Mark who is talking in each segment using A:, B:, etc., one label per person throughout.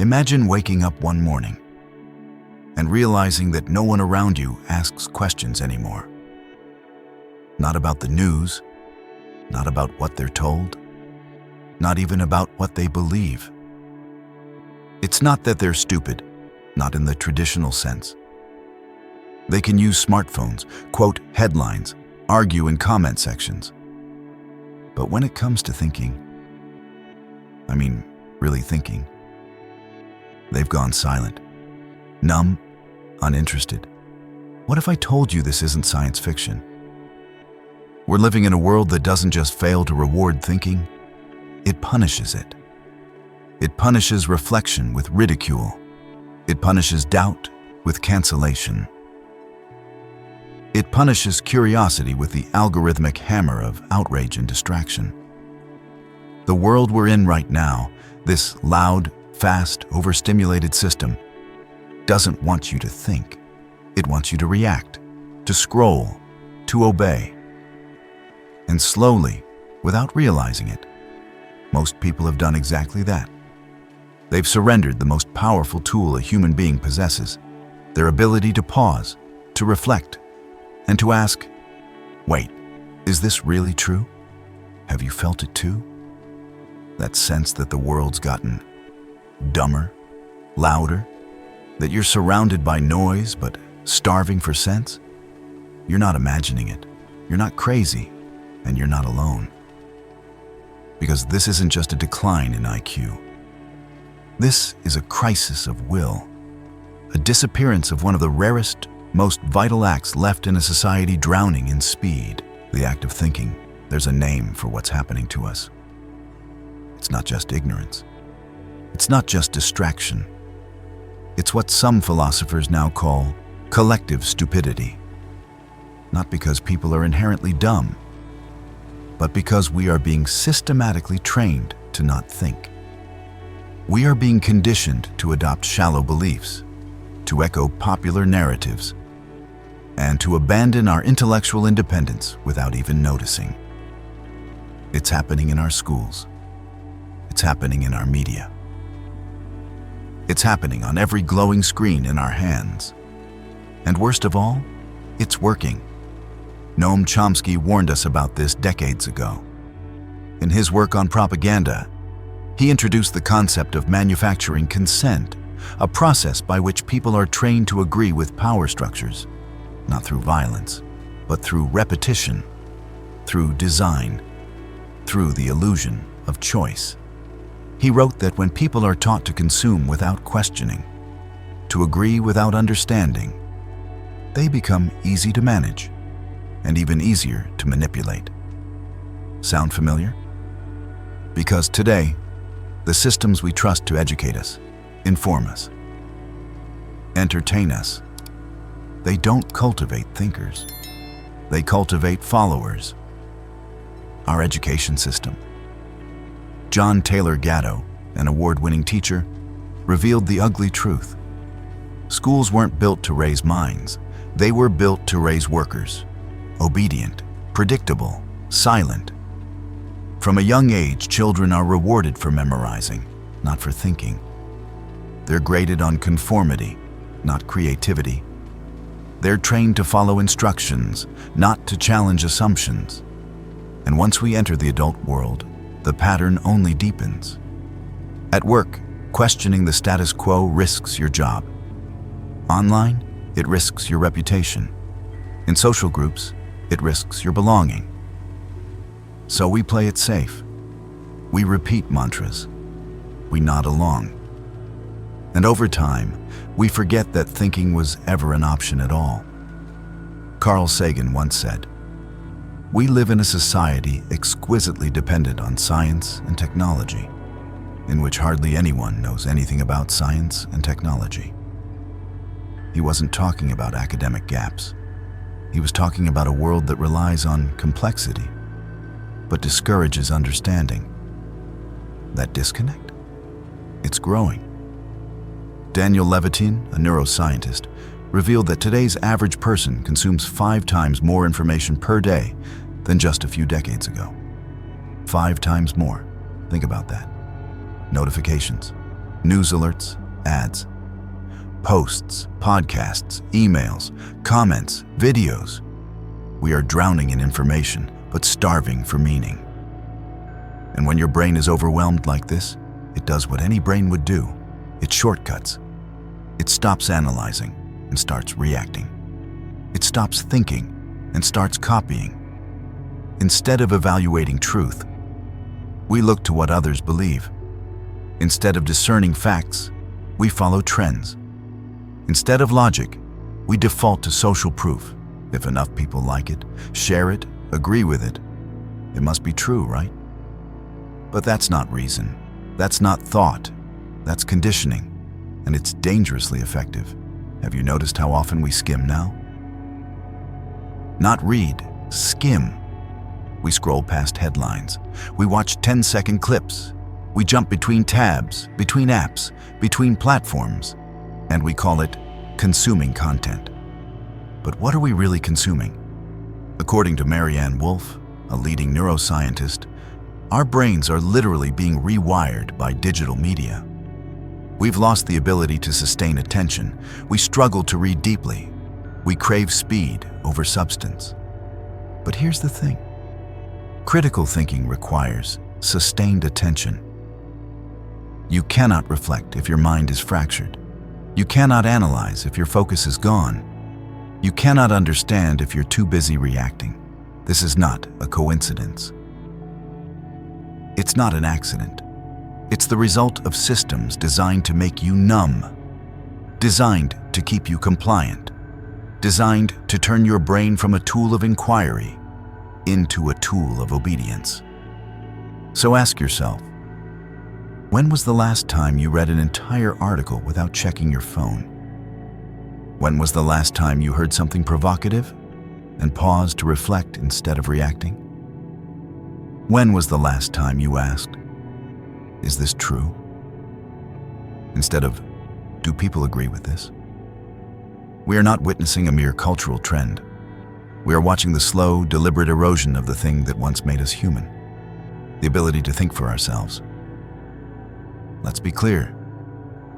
A: Imagine waking up one morning and realizing that no one around you asks questions anymore. Not about the news, not about what they're told, not even about what they believe. It's not that they're stupid, not in the traditional sense. They can use smartphones, quote headlines, argue in comment sections. But when it comes to thinking, really thinking, they've gone silent, numb, uninterested. What if I told you this isn't science fiction? We're living in a world that doesn't just fail to reward thinking, it punishes it. It punishes reflection with ridicule. It punishes doubt with cancellation. It punishes curiosity with the algorithmic hammer of outrage and distraction. The world we're in right now, this loud, fast, overstimulated system, doesn't want you to think. It wants you to react, to scroll, to obey. And slowly, without realizing it, most people have done exactly that. They've surrendered the most powerful tool a human being possesses, their ability to pause, to reflect, and to ask, wait, is this really true? Have you felt it too? That sense that the world's gotten dumber, louder, that you're surrounded by noise but starving for sense? You're not imagining it. You're not crazy, and you're not alone. Because this isn't just a decline in IQ. This is a crisis of will, a disappearance of one of the rarest, most vital acts left in a society drowning in speed, the act of thinking. There's a name for what's happening to us. It's not just ignorance. It's not just distraction. It's what some philosophers now call collective stupidity. Not because people are inherently dumb, but because we are being systematically trained to not think. We are being conditioned to adopt shallow beliefs, to echo popular narratives, and to abandon our intellectual independence without even noticing. It's happening in our schools. It's happening in our media. It's happening on every glowing screen in our hands. And worst of all, it's working. Noam Chomsky warned us about this decades ago. In his work on propaganda, he introduced the concept of manufacturing consent, a process by which people are trained to agree with power structures, not through violence, but through repetition, through design, through the illusion of choice. He wrote that when people are taught to consume without questioning, to agree without understanding, they become easy to manage and even easier to manipulate. Sound familiar? Because today, the systems we trust to educate us, inform us, entertain us, they don't cultivate thinkers. They cultivate followers. Our education system. John Taylor Gatto, an award-winning teacher, revealed the ugly truth. Schools weren't built to raise minds. They were built to raise workers. Obedient, predictable, silent. From a young age, children are rewarded for memorizing, not for thinking. They're graded on conformity, not creativity. They're trained to follow instructions, not to challenge assumptions. And once we enter the adult world, the pattern only deepens. At work, questioning the status quo risks your job. Online, it risks your reputation. In social groups, it risks your belonging. So we play it safe. We repeat mantras. We nod along. And over time, we forget that thinking was ever an option at all. Carl Sagan once said, "We live in a society exquisitely dependent on science and technology, in which hardly anyone knows anything about science and technology." He wasn't talking about academic gaps. He was talking about a world that relies on complexity, but discourages understanding. That disconnect? It's growing. Daniel Levitin, a neuroscientist, revealed that today's average person consumes 5 times more information per day than just a few decades ago. 5 times more. Think about that. Notifications, News alerts, ads, posts, podcasts, emails, comments, videos. We are drowning in information, but starving for meaning. And when your brain is overwhelmed like this, it does what any brain would do. It shortcuts. It stops analyzing and starts reacting. It stops thinking and starts copying. Instead of evaluating truth, we look to what others believe. Instead of discerning facts, we follow trends. Instead of logic, we default to social proof. If enough people like it, share it, agree with it, it must be true, right? But that's not reason. That's not thought. That's conditioning. And it's dangerously effective. Have you noticed how often we skim now? Not read, skim. We scroll past headlines. We watch 10-second clips. We jump between tabs, between apps, between platforms, and we call it consuming content. But what are we really consuming? According to Marianne Wolf, a leading neuroscientist, our brains are literally being rewired by digital media. We've lost the ability to sustain attention. We struggle to read deeply. We crave speed over substance. But here's the thing. Critical thinking requires sustained attention. You cannot reflect if your mind is fractured. You cannot analyze if your focus is gone. You cannot understand if you're too busy reacting. This is not a coincidence. It's not an accident. It's the result of systems designed to make you numb, designed to keep you compliant, designed to turn your brain from a tool of inquiry into a tool of obedience. So ask yourself, when was the last time you read an entire article without checking your phone? When was the last time you heard something provocative and paused to reflect instead of reacting? When was the last time you asked, is this true? Instead of, do people agree with this? We are not witnessing a mere cultural trend. We are watching the slow, deliberate erosion of the thing that once made us human, the ability to think for ourselves. Let's be clear.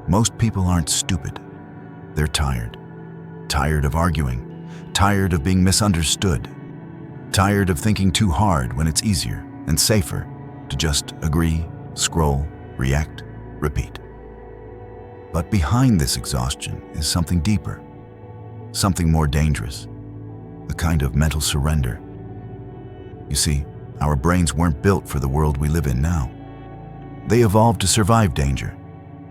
A: Most people aren't stupid. They're tired. Tired of arguing. Tired of being misunderstood. Tired of thinking too hard when it's easier and safer to just agree, scroll, react, repeat. But behind this exhaustion is something deeper, something more dangerous, a kind of mental surrender. You see, our brains weren't built for the world we live in now. They evolved to survive danger,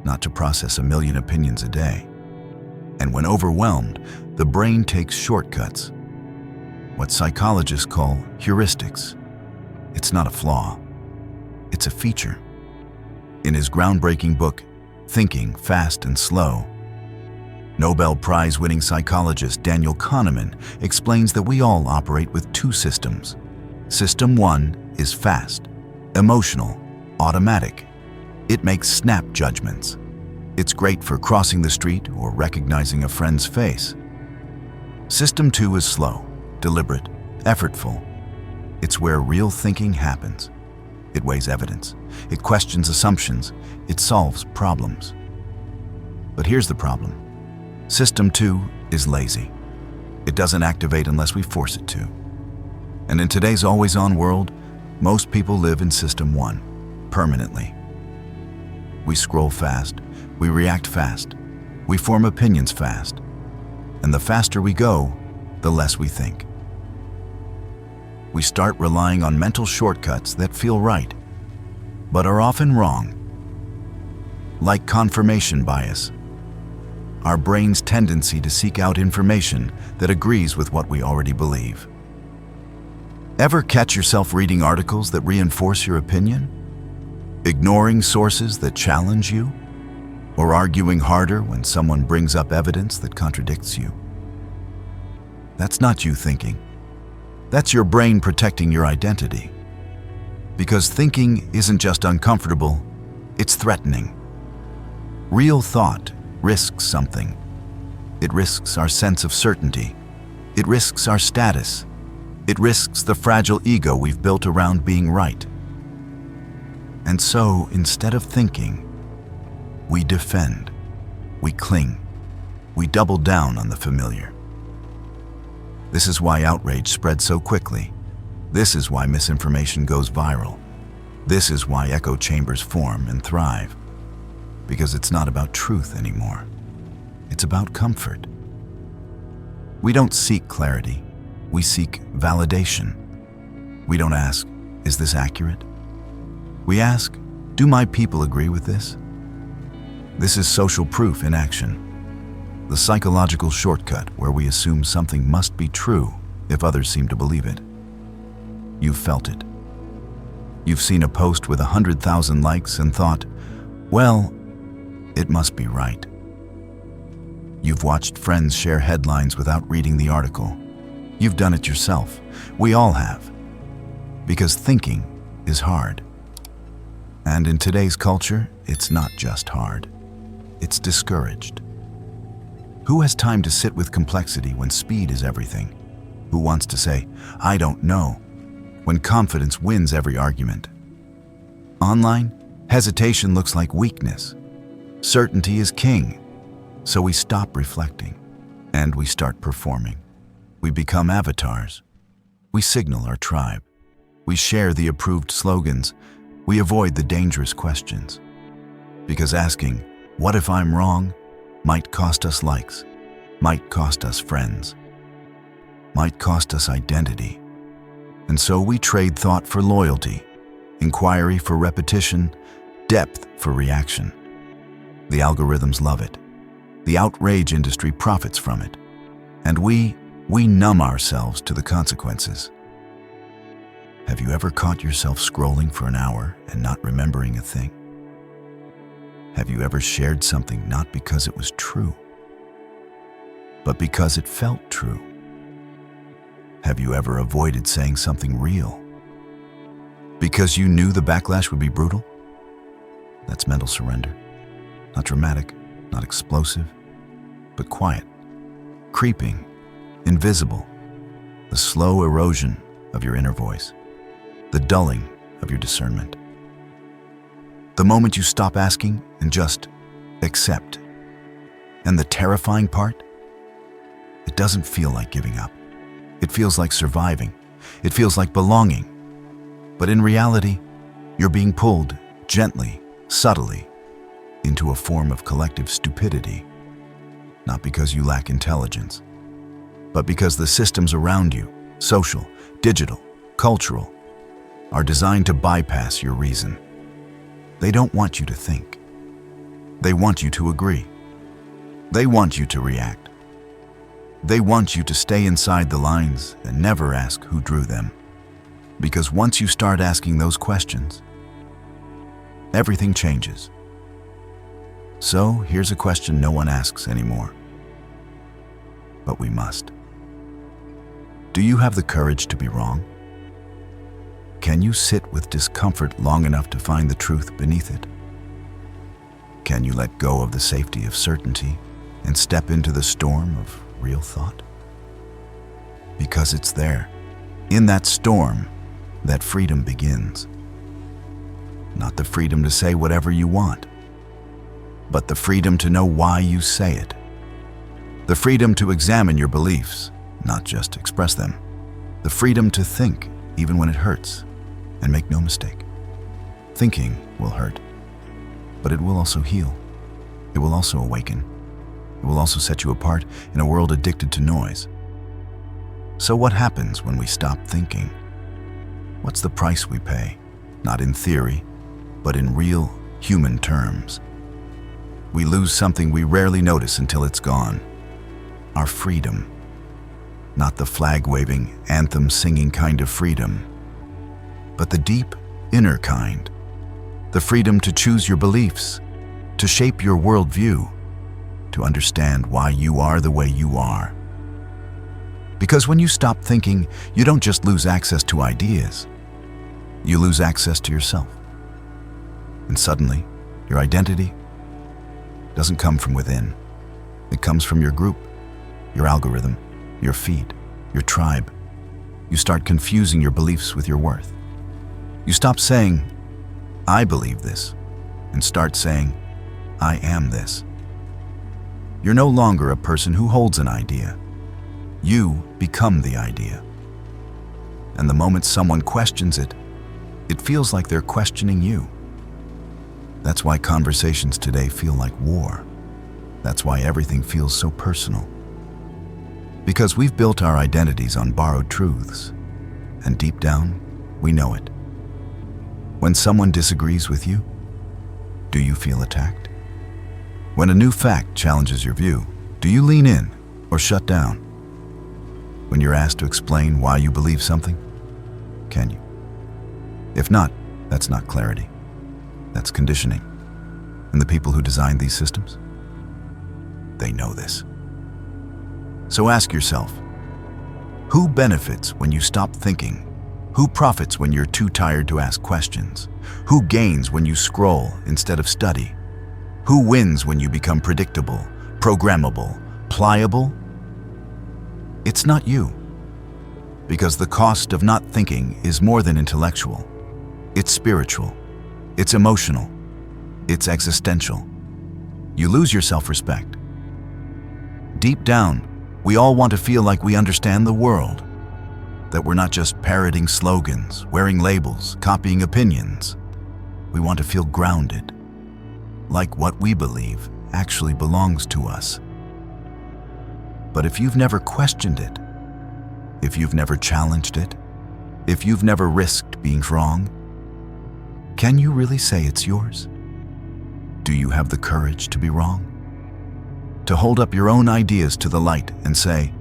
A: not to process a million opinions a day. And when overwhelmed, the brain takes shortcuts, what psychologists call heuristics. It's not a flaw, it's a feature. In his groundbreaking book, Thinking, Fast and Slow, Nobel Prize-winning psychologist Daniel Kahneman explains that we all operate with two systems. System 1 is fast, emotional, automatic. It makes snap judgments. It's great for crossing the street or recognizing a friend's face. System 2 is slow, deliberate, effortful. It's where real thinking happens. It weighs evidence. It questions assumptions. It solves problems. But here's the problem. System 2 is lazy. It doesn't activate unless we force it to. And in today's always-on world, most people live in System 1, permanently. We scroll fast, we react fast, we form opinions fast, and the faster we go, the less we think. We start relying on mental shortcuts that feel right, but are often wrong. Like confirmation bias, our brain's tendency to seek out information that agrees with what we already believe. Ever catch yourself reading articles that reinforce your opinion? Ignoring sources that challenge you? Or arguing harder when someone brings up evidence that contradicts you? That's not you thinking. That's your brain protecting your identity. Because thinking isn't just uncomfortable, it's threatening. Real thought risks something. It risks our sense of certainty. It risks our status. It risks the fragile ego we've built around being right. And so, instead of thinking, We defend. We cling. We double down on the familiar. This is why outrage spreads so quickly. This is why misinformation goes viral. This is why echo chambers form and thrive. Because it's not about truth anymore. It's about comfort. We don't seek clarity. We seek validation. We don't ask, is this accurate? We ask, do my people agree with this? This is social proof in action. The psychological shortcut where we assume something must be true if others seem to believe it. You've felt it. You've seen a post with 100,000 likes and thought, well, it must be right. You've watched friends share headlines without reading the article. You've done it yourself. We all have. Because thinking is hard. And in today's culture, it's not just hard. It's discouraged. Who has time to sit with complexity when speed is everything? Who wants to say, I don't know, when confidence wins every argument? Online, hesitation looks like weakness. Certainty is king. So we stop reflecting, and we start performing. We become avatars. We signal our tribe. We share the approved slogans. We avoid the dangerous questions. Because asking, what if I'm wrong, might cost us likes, might cost us friends, might cost us identity. And so we trade thought for loyalty, inquiry for repetition, depth for reaction. The algorithms love it. The outrage industry profits from it. And we numb ourselves to the consequences. Have you ever caught yourself scrolling for an hour and not remembering a thing? Have you ever shared something not because it was true, but because it felt true? Have you ever avoided saying something real because you knew the backlash would be brutal? That's mental surrender. Not dramatic, not explosive, but quiet, creeping, invisible, the slow erosion of your inner voice, the dulling of your discernment. The moment you stop asking and just accept. And the terrifying part? It doesn't feel like giving up. It feels like surviving. It feels like belonging. But in reality, you're being pulled gently, subtly, into a form of collective stupidity. Not because you lack intelligence, but because the systems around you, social, digital, cultural, are designed to bypass your reason. They don't want you to think. They want you to agree. They want you to react. They want you to stay inside the lines and never ask who drew them. Because once you start asking those questions, everything changes. So here's a question no one asks anymore. But we must. Do you have the courage to be wrong? Can you sit with discomfort long enough to find the truth beneath it? Can you let go of the safety of certainty and step into the storm of real thought? Because it's there, in that storm, that freedom begins. Not the freedom to say whatever you want, but the freedom to know why you say it. The freedom to examine your beliefs, not just express them. The freedom to think even when it hurts. And make no mistake, thinking will hurt, but it will also heal. It will also awaken. It will also set you apart in a world addicted to noise. So what happens when we stop thinking? What's the price we pay? Not in theory, but in real human terms. We lose something we rarely notice until it's gone. Our freedom. Not the flag-waving, anthem-singing kind of freedom, but the deep, inner kind. The freedom to choose your beliefs, to shape your worldview, to understand why you are the way you are. Because when you stop thinking, you don't just lose access to ideas, you lose access to yourself. And suddenly, your identity doesn't come from within. It comes from your group, your algorithm, your feed, your tribe. You start confusing your beliefs with your worth. You stop saying, I believe this, and start saying, I am this. You're no longer a person who holds an idea. You become the idea. And the moment someone questions it, it feels like they're questioning you. That's why conversations today feel like war. That's why everything feels so personal. Because we've built our identities on borrowed truths, and deep down, we know it. When someone disagrees with you, do you feel attacked? When a new fact challenges your view, do you lean in or shut down? When you're asked to explain why you believe something, can you? If not, that's not clarity. That's conditioning. And the people who designed these systems, they know this. So ask yourself, who benefits when you stop thinking? Who profits when you're too tired to ask questions? Who gains when you scroll instead of study? Who wins when you become predictable, programmable, pliable? It's not you. Because the cost of not thinking is more than intellectual. It's spiritual. It's emotional. It's existential. You lose your self-respect. Deep down, we all want to feel like we understand the world. That we're not just parroting slogans, wearing labels, copying opinions. We want to feel grounded. Like what we believe actually belongs to us. But if you've never questioned it, if you've never challenged it, if you've never risked being wrong, can you really say it's yours? Do you have the courage to be wrong? To hold up your own ideas to the light and say,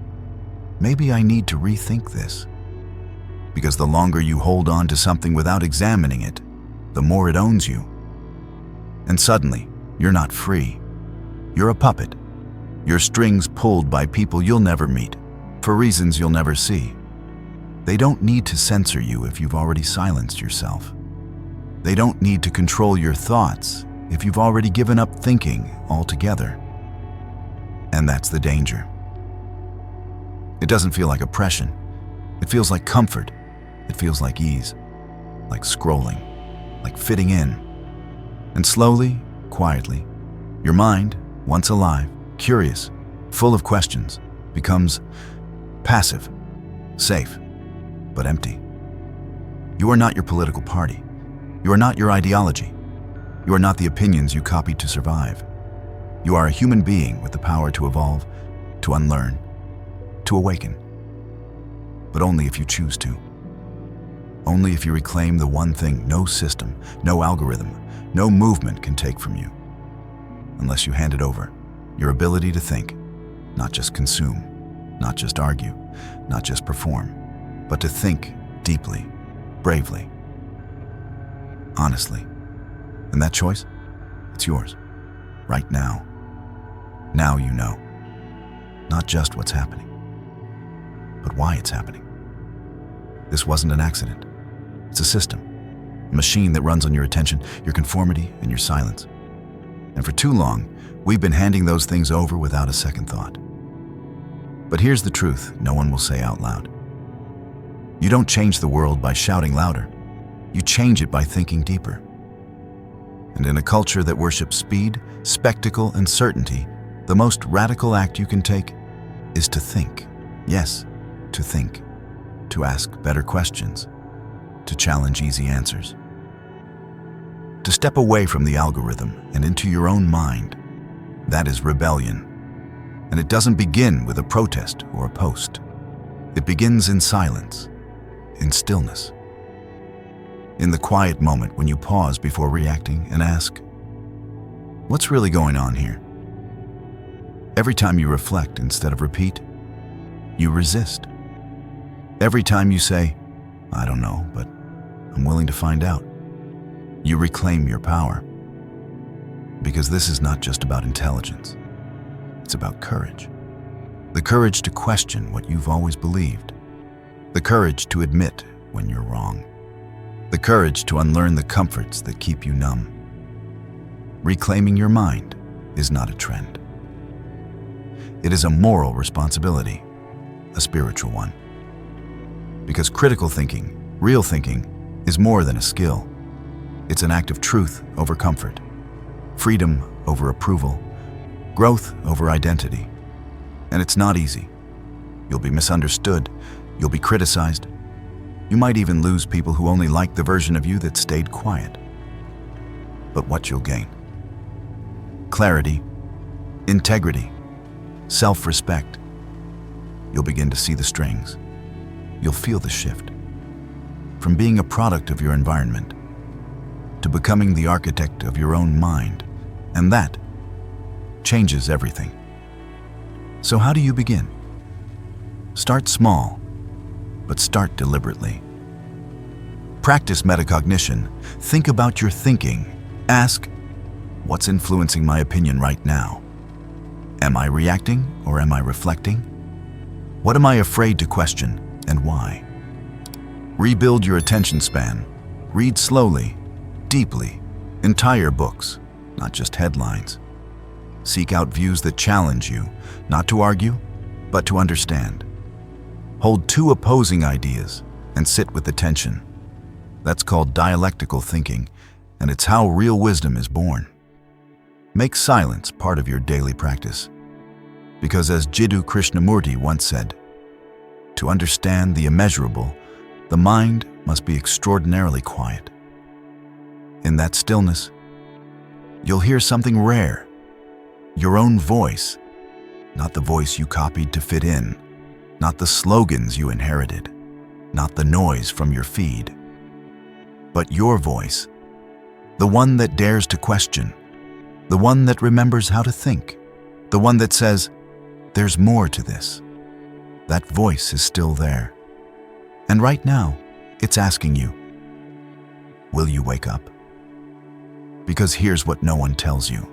A: maybe I need to rethink this. Because the longer you hold on to something without examining it, the more it owns you. And suddenly, you're not free. You're a puppet. Your strings pulled by people you'll never meet, for reasons you'll never see. They don't need to censor you if you've already silenced yourself. They don't need to control your thoughts if you've already given up thinking altogether. And that's the danger. It doesn't feel like oppression. It feels like comfort. It feels like ease, like scrolling, like fitting in. And slowly, quietly, your mind, once alive, curious, full of questions, becomes passive, safe, but empty. You are not your political party. You are not your ideology. You are not the opinions you copied to survive. You are a human being with the power to evolve, to unlearn, to awaken. But only if you choose to. Only if you reclaim the one thing no system, no algorithm, no movement can take from you. Unless you hand it over, your ability to think, not just consume, not just argue, not just perform, but to think deeply, bravely, honestly. And that choice, it's yours, right now. Now you know, not just what's happening, but why it's happening. This wasn't an accident. It's a system, a machine that runs on your attention, your conformity, and your silence. And for too long, we've been handing those things over without a second thought. But here's the truth no one will say out loud. You don't change the world by shouting louder. You change it by thinking deeper. And in a culture that worships speed, spectacle, and certainty, the most radical act you can take is to think. Yes, to think. To ask better questions. To challenge easy answers. To step away from the algorithm and into your own mind. That is rebellion. And it doesn't begin with a protest or a post. It begins in silence, in stillness. In the quiet moment when you pause before reacting and ask, what's really going on here? Every time you reflect instead of repeat, you resist. Every time you say, I don't know, but I'm willing to find out, you reclaim your power. Because this is not just about intelligence. It's about courage. The courage to question what you've always believed. The courage to admit when you're wrong. The courage to unlearn the comforts that keep you numb. Reclaiming your mind is not a trend. It is a moral responsibility, a spiritual one. Because critical thinking, real thinking, is more than a skill. It's an act of truth over comfort, freedom over approval, growth over identity. And it's not easy. You'll be misunderstood, you'll be criticized. You might even lose people who only like the version of you that stayed quiet. But what you'll gain? Clarity, integrity, self-respect. You'll begin to see the strings. You'll feel the shift. From being a product of your environment to becoming the architect of your own mind. And that changes everything. So how do you begin? Start small, but start deliberately. Practice metacognition. Think about your thinking. Ask, what's influencing my opinion right now? Am I reacting or am I reflecting? What am I afraid to question and why? Rebuild your attention span. Read slowly, deeply, entire books, not just headlines. Seek out views that challenge you, not to argue, but to understand. Hold two opposing ideas and sit with the tension. That's called dialectical thinking, and it's how real wisdom is born. Make silence part of your daily practice. Because as Jiddu Krishnamurti once said, to understand the immeasurable, the mind must be extraordinarily quiet. In that stillness, you'll hear something rare. Your own voice, not the voice you copied to fit in, not the slogans you inherited, not the noise from your feed, but your voice, the one that dares to question, the one that remembers how to think, the one that says, there's more to this. That voice is still there. And right now, it's asking you, will you wake up? Because here's what no one tells you.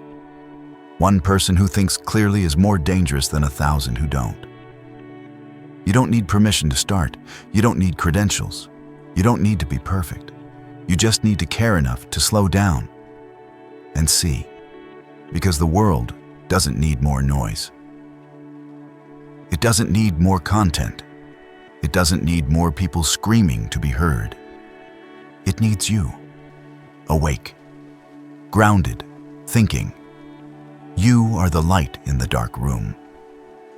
A: One person who thinks clearly is more dangerous than 1,000 who don't. You don't need permission to start. You don't need credentials. You don't need to be perfect. You just need to care enough to slow down and see. Because the world doesn't need more noise. It doesn't need more content. It doesn't need more people screaming to be heard. It needs you, awake, grounded, thinking. You are the light in the dark room.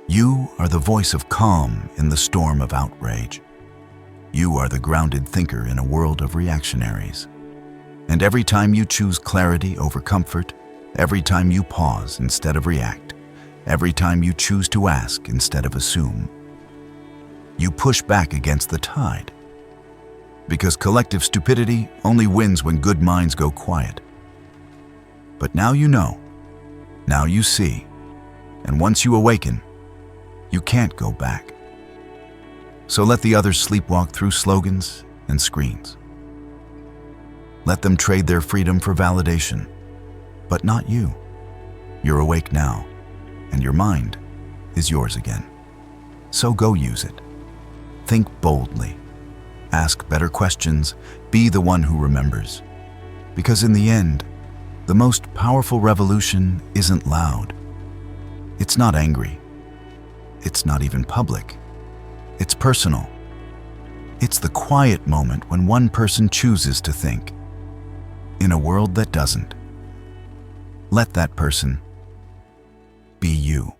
A: You are the voice of calm in the storm of outrage. You are the grounded thinker in a world of reactionaries. And every time you choose clarity over comfort, every time you pause instead of react, every time you choose to ask instead of assume, you push back against the tide. Because collective stupidity only wins when good minds go quiet. But now you know, now you see, and once you awaken, you can't go back. So let the others sleepwalk through slogans and screens. Let them trade their freedom for validation, but not you. You're awake now, and your mind is yours again. So go use it. Think boldly. Ask better questions. Be the one who remembers. Because in the end, the most powerful revolution isn't loud. It's not angry. It's not even public. It's personal. It's the quiet moment when one person chooses to think. In a world that doesn't. Let that person be you.